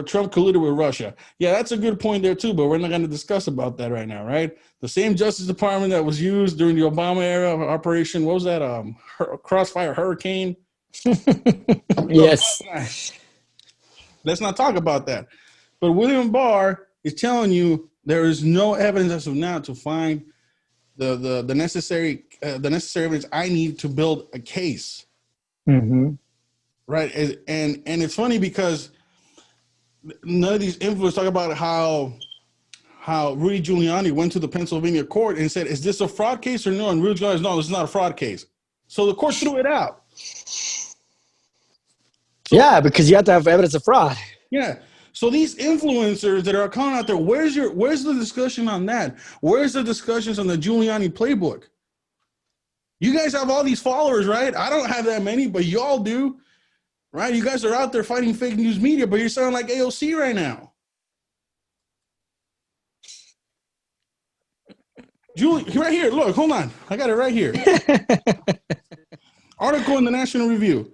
Trump colluded with Russia. Yeah, that's a good point there too, but we're not going to discuss about that right now, right? The same Justice Department that was used during the Obama era of Operation, what was that? Crossfire Hurricane? Yes. Let's not talk about that. But William Barr is telling you there is no evidence as of now to find the necessary evidence I need to build a case. Right. And it's funny because none of these influencers talk about how Rudy Giuliani went to the Pennsylvania court and said, is this a fraud case or no? And Rudy Giuliani said, no, this is not a fraud case. So the court threw it out. Yeah, because you have to have evidence of fraud. Yeah. So these influencers that are coming out there, where's the discussion on that? Where's the discussions on the Giuliani playbook? You guys have all these followers, right? I don't have that many, but y'all do, right? You guys are out there fighting fake news media, but you're sounding like AOC right now. Julie, right here, look, hold on. I got it right here. Article in the National Review.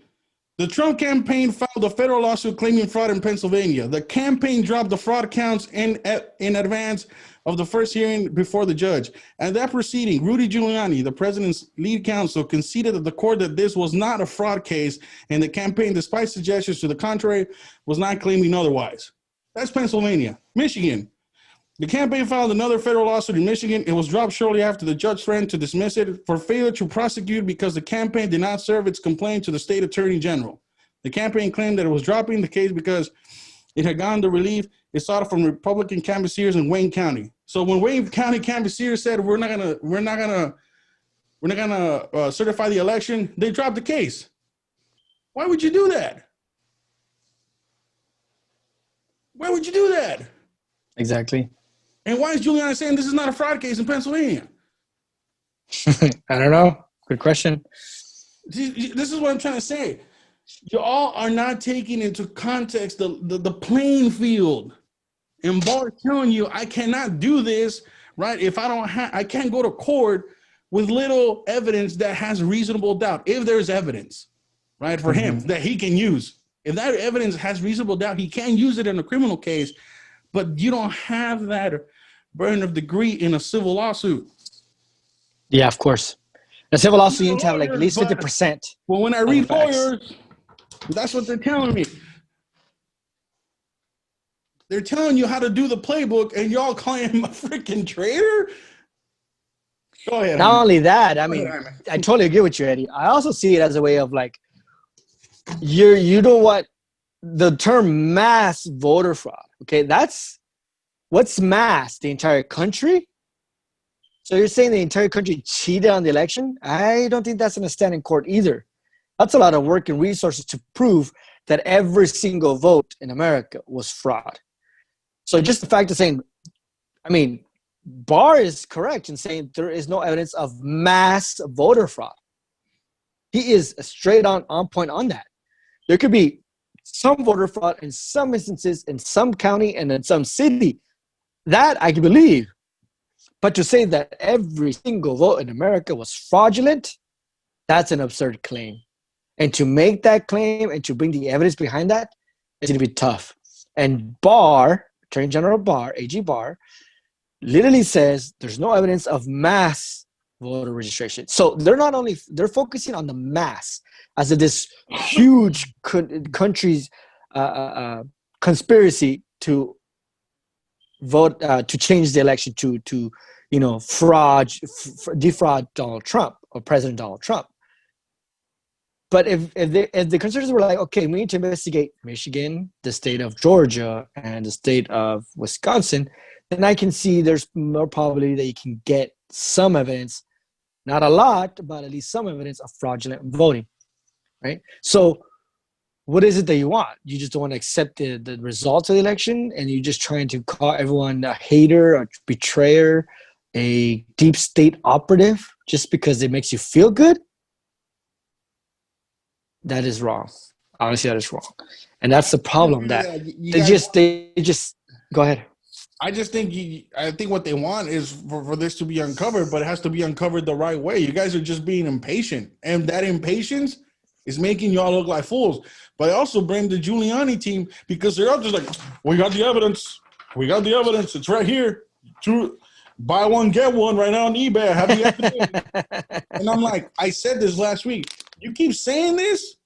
The Trump campaign filed a federal lawsuit claiming fraud in Pennsylvania. The campaign dropped the fraud counts in advance of the first hearing before the judge. And that proceeding, Rudy Giuliani, the president's lead counsel, conceded at the court that this was not a fraud case, and the campaign, despite suggestions to the contrary, was not claiming otherwise. That's Pennsylvania. Michigan. The campaign filed another federal lawsuit in Michigan. It was dropped shortly after the judge threatened to dismiss it for failure to prosecute because the campaign did not serve its complaint to the state attorney general. The campaign claimed that it was dropping the case because it had gotten the relief it sought from Republican canvassers in Wayne County. So when Wayne County canvassers said we're not gonna certify the election, they dropped the case. Why would you do that? Why would you do that? Exactly. And why is Giuliani saying this is not a fraud case in Pennsylvania? I don't know. Good question. This is what I'm trying to say. You all are not taking into context the playing field. And Barr telling you, I cannot do this, right? If I can't go to court with little evidence that has reasonable doubt. If there's evidence, right, for him that he can use. If that evidence has reasonable doubt, he can use it in a criminal case, but you don't have that burden of degree in a civil lawsuit. Yeah, of course. A civil lawsuit, you need to have like at least 50%. Well, when I read lawyers, that's what they're telling me. They're telling you how to do the playbook, and y'all calling him a freaking traitor? Go ahead. Not only that, I mean, I totally agree with you, Eddie. I also see it as a way of like, you know what? The term mass voter fraud, okay? That's what's mass? The entire country? So you're saying the entire country cheated on the election? I don't think that's going to stand in court either. That's a lot of work and resources to prove that every single vote in America was fraud. So just the fact of saying, I mean, Barr is correct in saying there is no evidence of mass voter fraud. He is straight on point on that. There could be some voter fraud in some instances, in some county and in some city. That I can believe. But to say that every single vote in America was fraudulent, that's an absurd claim. And to make that claim and to bring the evidence behind that is going to be tough. And Barr, Attorney General Barr, AG Barr, literally says there's no evidence of mass voter registration. So they're focusing on the mass as if this huge country's conspiracy to vote to change the election to defraud Donald Trump or President Donald Trump. But if the conservatives were like, okay, we need to investigate Michigan, the state of Georgia, and the state of Wisconsin, then I can see there's more probability that you can get some evidence, not a lot, but at least some evidence of fraudulent voting, right? So what is it that you want? You just don't want to accept the results of the election, and you're just trying to call everyone a hater, a betrayer, a deep state operative just because it makes you feel good? That is wrong. Honestly, that is wrong. And that's the problem. That they just go ahead. I just think I think what they want is for this to be uncovered, but it has to be uncovered the right way. You guys are just being impatient, and that impatience is making y'all look like fools. But I also blame the Giuliani team because they're out just like, we got the evidence. We got the evidence. It's right here. Buy one, get one right now on eBay. Have the evidence. And I'm like, I said this last week. You keep saying this.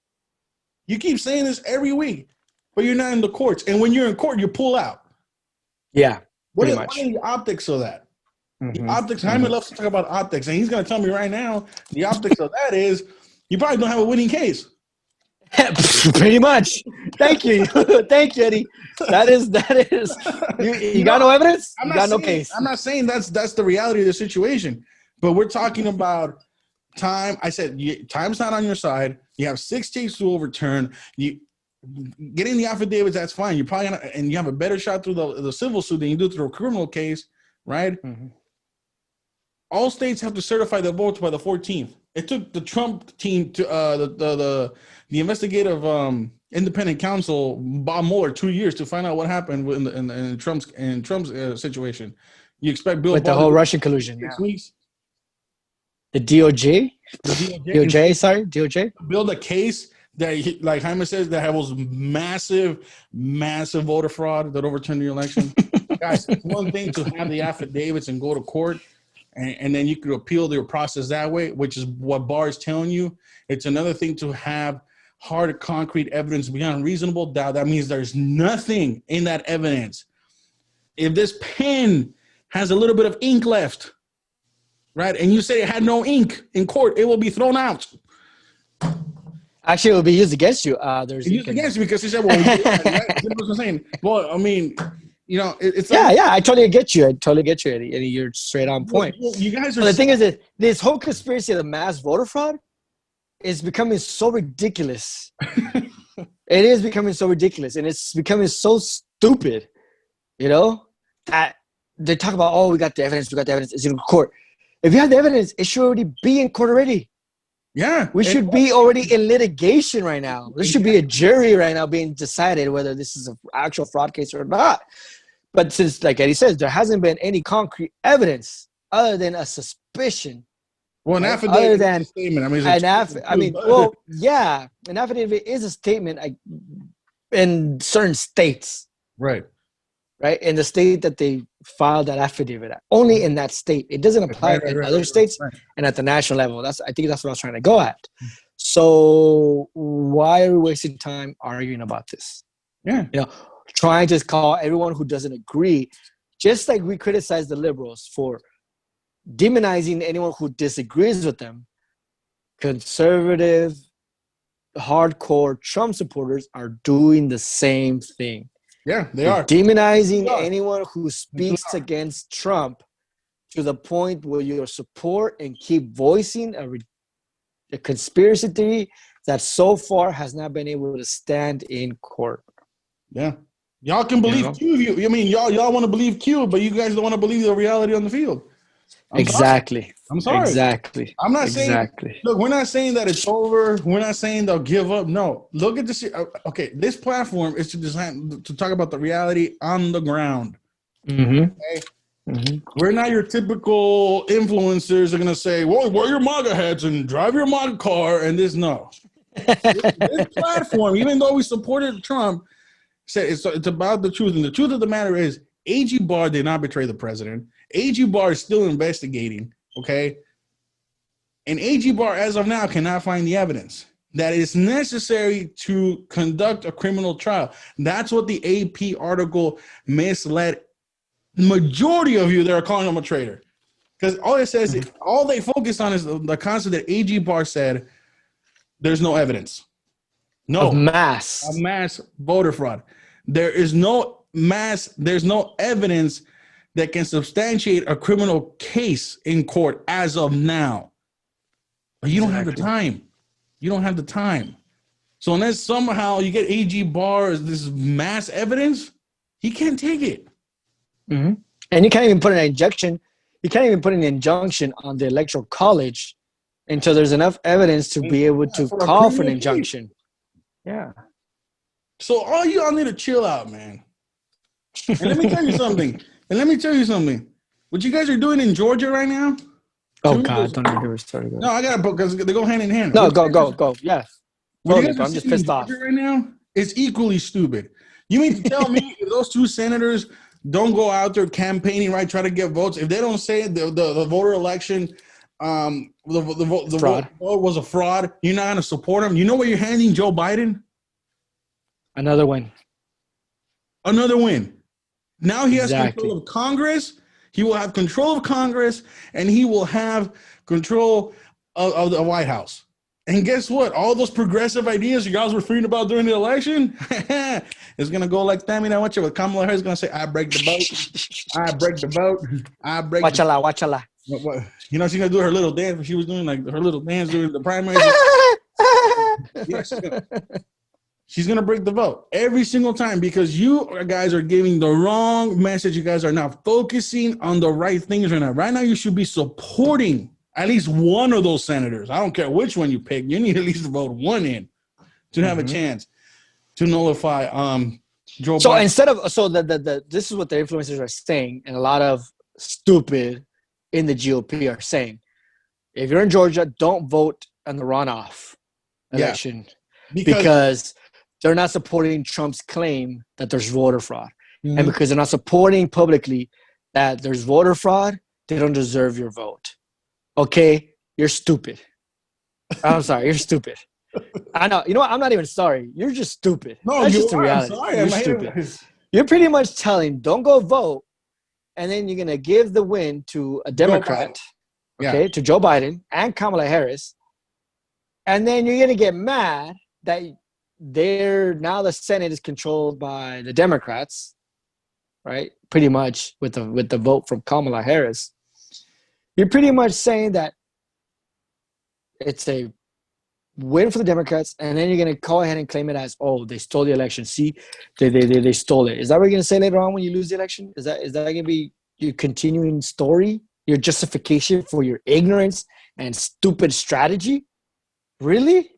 You keep saying this every week, but you're not in the courts. And when you're in court, you pull out. Yeah, what are the optics of that? The optics, Jaime loves to talk about optics, and he's going to tell me right now the optics of that is you probably don't have a winning case. Pretty much. Thank you. Thank you, Eddie. That is you got no evidence? You got no case. I'm not saying that's the reality of the situation, but we're talking about time. I said time's not on your side. You have 6 states to overturn. You getting the affidavits, that's fine. You're probably gonna, and you have a better shot through the civil suit than you do through a criminal case, right? All states have to certify their votes by the 14th. It took the Trump team to the investigative independent counsel Bob Mueller 2 years to find out what happened in Trump's situation. You expect Bill with Barr the whole Russian collusion? 6 weeks. The DOJ? DOJ? Build a case that, like Jaime says, that was massive voter fraud that overturned the election. Guys, it's one thing to have the affidavits and go to court, and then you could appeal their process that way, which is what Barr is telling you. It's another thing to have hard, concrete evidence beyond reasonable doubt. That means there's nothing in that evidence if this pen has a little bit of ink left, right, and you say it had no ink in court, it will be thrown out. Actually, it will be used against you. There's Used against you because he said, "Well, right?" You know what I'm saying? Well, I mean, it's like, yeah. I totally get you. Eddie. Eddie, you're straight on point. You guys are. But the thing is that this whole conspiracy of the mass voter fraud is becoming so ridiculous. It is becoming so ridiculous, and it's becoming so stupid. That they talk about, oh, we got the evidence. It's in court. If you have the evidence, it should already be in court already. Yeah. We should be already in litigation right now. There should be a jury right now being decided whether this is an actual fraud case or not. But since, like Eddie says, there hasn't been any concrete evidence other than a suspicion. Well, an affidavit other than is a statement. An affidavit is a statement in certain states. Right. In the state that they filed that affidavit at. Only in that state. It doesn't apply in other states and at the national level. I think that's what I was trying to go at. So why are we wasting time arguing about this? Yeah. Trying to call everyone who doesn't agree, just like we criticize the liberals for demonizing anyone who disagrees with them. Conservative, hardcore Trump supporters are doing the same thing. Yeah, they are demonizing anyone who speaks against Trump to the point where you support and keep voicing a conspiracy theory that so far has not been able to stand in court. Yeah, y'all can believe Q. Y'all want to believe Q, but you guys don't want to believe the reality on the field. I'm sorry. Exactly. I'm not saying. Look, we're not saying that it's over. We're not saying they'll give up. No. Look at this. Okay, this platform is to talk about the reality on the ground. Mm-hmm. Okay? Mm-hmm. We're not your typical influencers that are gonna say, "Well, wear your MAGA hats and drive your MAGA car," and this. No. this platform, even though we supported Trump, said it's about the truth, and the truth of the matter is, Agbarr did not betray the president. Agbarr is still investigating, okay? And Agbarr, as of now, cannot find the evidence that is necessary to conduct a criminal trial. That's what the AP article misled majority of you that are calling him a traitor. Because all it says, all they focus on is the concept that Agbarr said there's no evidence. Of mass voter fraud. There's no evidence that can substantiate a criminal case in court as of now. But you don't have the time. You don't have the time. So unless somehow you get Agbarr as this mass evidence, he can't take it. Mm-hmm. And you can't even put an injunction. You can't even put an injunction on the Electoral College until there's enough evidence to be able to call for an injunction. Yeah. So all y'all need to chill out, man. And let me tell you something. What you guys are doing in Georgia right now? Oh God, don't even get me started. No, I got to because they go hand in hand. No, go. Yeah. Totally, I'm just pissed off right now. It's equally stupid. You mean to tell me if those two senators don't go out there campaigning, right, try to get votes, if they don't say the voter election, the vote was a fraud, you're not going to support them? You know what you're handing Joe Biden? Another win. Now he has control of Congress. He will have control of Congress, and he will have control of the White House. And guess what? All those progressive ideas you guys were reading about during the election, it's going to go like that. Now watch it. With Kamala Harris going to say, I break the vote. I break the vote. Watchala. You know, she's going to do her little dance. She was doing like her little dance during the primary. Yes. She's going to break the vote every single time because you guys are giving the wrong message. You guys are not focusing on the right things right now. Right now, you should be supporting at least one of those senators. I don't care which one you pick. You need at least to vote one in to have a chance to nullify Joe Biden. This is what the influencers are saying, and a lot of stupid in the GOP are saying. If you're in Georgia, don't vote on the runoff election because they're not supporting Trump's claim that there's voter fraud. Mm-hmm. And because they're not supporting publicly that there's voter fraud, they don't deserve your vote. Okay? You're stupid. I'm sorry. You're stupid. I know. You know what? I'm not even sorry. You're just stupid. No, that's just the reality. I'm sorry. You're stupid. You're pretty much telling, don't go vote, and then you're gonna give the win to a Democrat, okay, to Joe Biden and Kamala Harris, and then you're gonna get mad that now the Senate is controlled by the Democrats, right? Pretty much with the vote from Kamala Harris. You're pretty much saying that it's a win for the Democrats, and then you're going to go ahead and claim it as, oh, they stole the election. See, they stole it. Is that what you're going to say later on when you lose the election? Is that going to be your continuing story, your justification for your ignorance and stupid strategy? Really?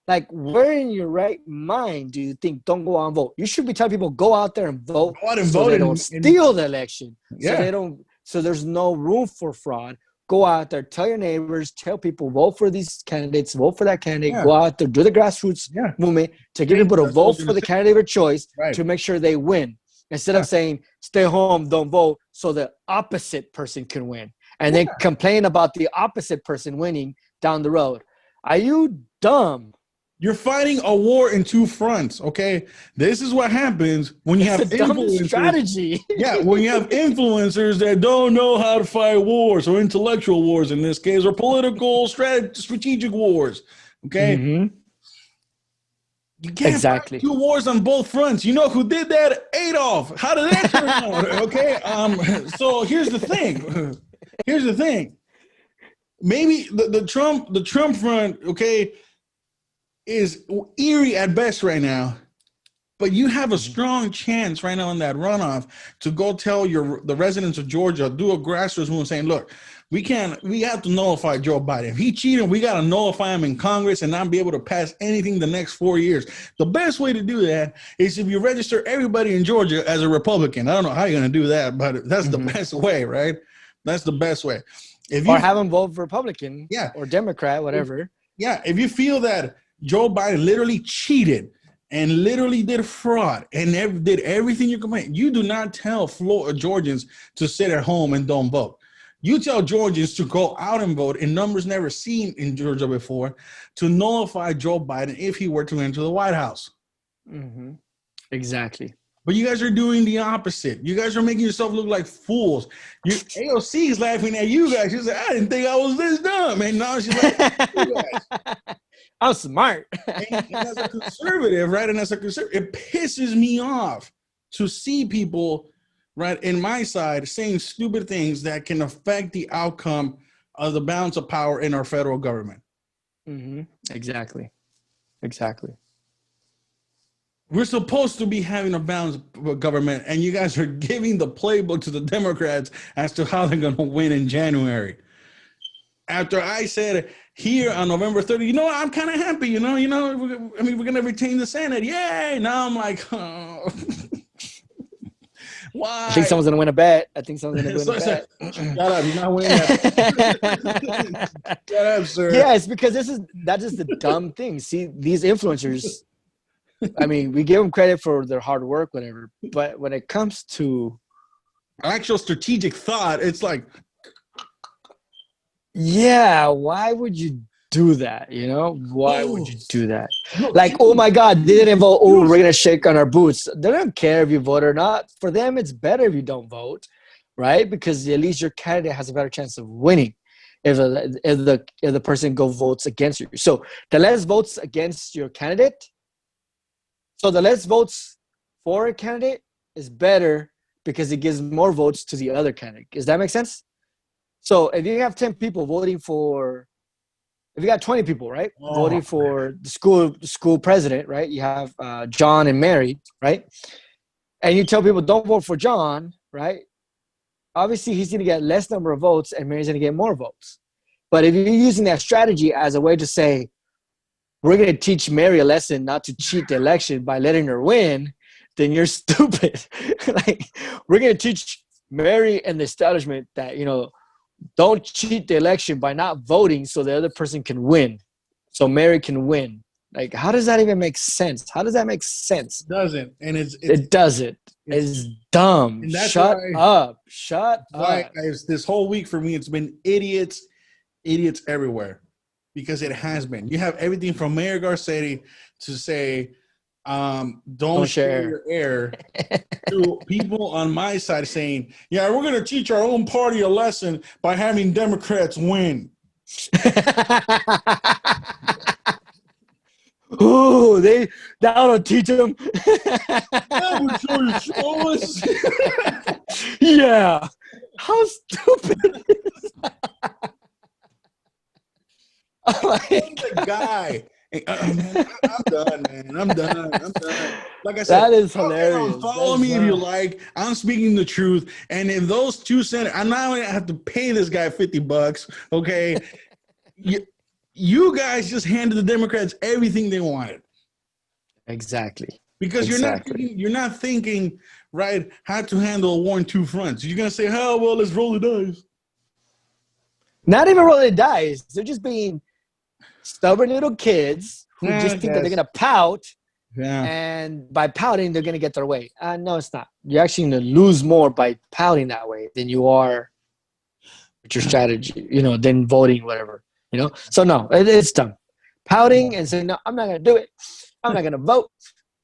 Like, where in your right mind do you think don't go out and vote? You should be telling people go out there and vote so they don't steal the election. So there's no room for fraud. Go out there, tell your neighbors, tell people, vote for these candidates, vote for that candidate. Go out there, do the grassroots movement to get people to vote for the candidate of their choice to make sure they win. Instead of saying, stay home, don't vote, so the opposite person can win. And then complain about the opposite person winning down the road. Are you dumb? You're fighting a war in two fronts, okay? This is what happens when you have influencers. Strategy. When you have influencers that don't know how to fight wars, or intellectual wars in this case, or political strategic wars, okay? Mm-hmm. You can't fight two wars on both fronts. You know who did that? Adolf. How did that turn out? Okay. So here's the thing. Maybe the Trump front, okay, is eerie at best right now, but you have a strong chance right now in that runoff to go tell the residents of Georgia, do a grassroots movement saying, look, we have to nullify Joe Biden. If he cheated, we got to nullify him in Congress and not be able to pass anything the next 4 years. The best way to do that is if you register everybody in Georgia as a Republican. I don't know how you're going to do that, but that's the best way, right? That's the best way. Or have them vote for Republican or Democrat, whatever. If you feel that Joe Biden literally cheated and literally did fraud and did everything you can. You do not tell Georgians to sit at home and don't vote. You tell Georgians to go out and vote in numbers never seen in Georgia before to nullify Joe Biden if he were to enter the White House. Mm-hmm. Exactly. But you guys are doing the opposite. You guys are making yourself look like fools. AOC is laughing at you guys. She's like, I didn't think I was this dumb. And now she's like, you guys. I'm smart. and as a conservative, right? And as a conservative, it pisses me off to see people, right, in my side saying stupid things that can affect the outcome of the balance of power in our federal government. Mm-hmm. Exactly. We're supposed to be having a balanced government, and you guys are giving the playbook to the Democrats as to how they're going to win in January. After I said here on November 30th, I'm kind of happy, we're going to retain the Senate. Yay! Now I'm like, oh. Why? I think someone's going to win a bet. Shut up, you're not winning that. Shut up, sir. Yeah, it's because that's just the dumb thing. See, these influencers, I mean, we give them credit for their hard work, whatever. But when it comes to actual strategic thought, it's like, yeah, why would you do that? Why would you do that? Like, oh my God, they didn't vote. Oh, we're gonna shake on our boots. They don't care if you vote or not. For them, it's better if you don't vote, right? Because at least your candidate has a better chance of winning if the person votes against you. So the less votes against your candidate, so the less votes for a candidate is better because it gives more votes to the other candidate. Does that make sense? So if you have 10 people voting for, if you got 20 people, right, voting for the school president, right, you have John and Mary, right, and you tell people don't vote for John, right, obviously he's going to get less number of votes and Mary's going to get more votes. But if you're using that strategy as a way to say, we're going to teach Mary a lesson not to cheat the election by letting her win, then you're stupid. Like, we're going to teach Mary and the establishment that, don't cheat the election by not voting so the other person can win. So Mary can win. Like, how does that even make sense? How does that make sense? It doesn't. And it doesn't. It's dumb. Shut up. This whole week for me, it's been idiots everywhere, because it has been. You have everything from Mayor Garcetti to say Don't share share. your air to people on my side saying, yeah, we're going to teach our own party a lesson by having Democrats win. Ooh, that'll teach them. That would show us. Yeah. How stupid is that? Oh my The guy. Man, I'm done, man. I'm done. Like I said, That is go ahead hilarious. and follow That's me if you like. I'm speaking the truth. And if those 2 cents, I'm not going to have to pay this guy $50, okay? You guys just handed the Democrats everything they wanted. Exactly. Because you're not thinking, right, how to handle a war on 2 fronts. You're going to say, oh, well, let's roll the dice. Not even rolling the dice. They're just being stubborn little kids who just think that they're going to pout. Yeah. And by pouting, they're going to get their way. No, it's not. You're actually going to lose more by pouting that way than you are with your strategy, than voting, whatever, So, no, it's dumb. Pouting and saying, no, I'm not going to do it. I'm not going to vote.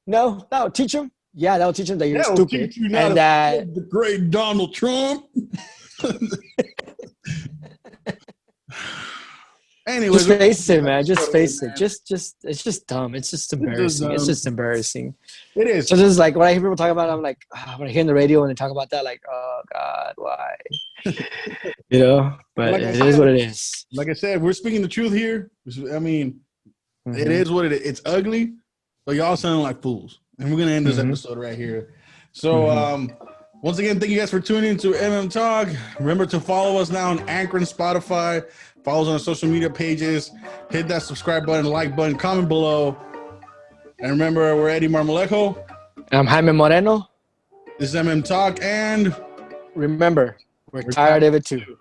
No, that'll teach them. Yeah, that'll teach them that you're stupid. Teach you and that the great Donald Trump. Anyway, just face it, man. Just face it. Just it's just dumb. It's just embarrassing. It's just embarrassing. It is. So just like when I hear people talk about it, I'm like, when I hear on the radio and they talk about that, like, oh God, why? But Like it is what it is. Like I said, we're speaking the truth here. I mean, it is what it is. It's ugly, but y'all sound like fools. And we're gonna end this episode right here. So once again, thank you guys for tuning in to Talk. Remember to follow us now on Anchor and Spotify. Follow us on our social media pages. Hit that subscribe button, like button, comment below. And remember, we're Eddie Marmolejo. I'm Jaime Moreno. This is Talk, and remember, we're tired of it too.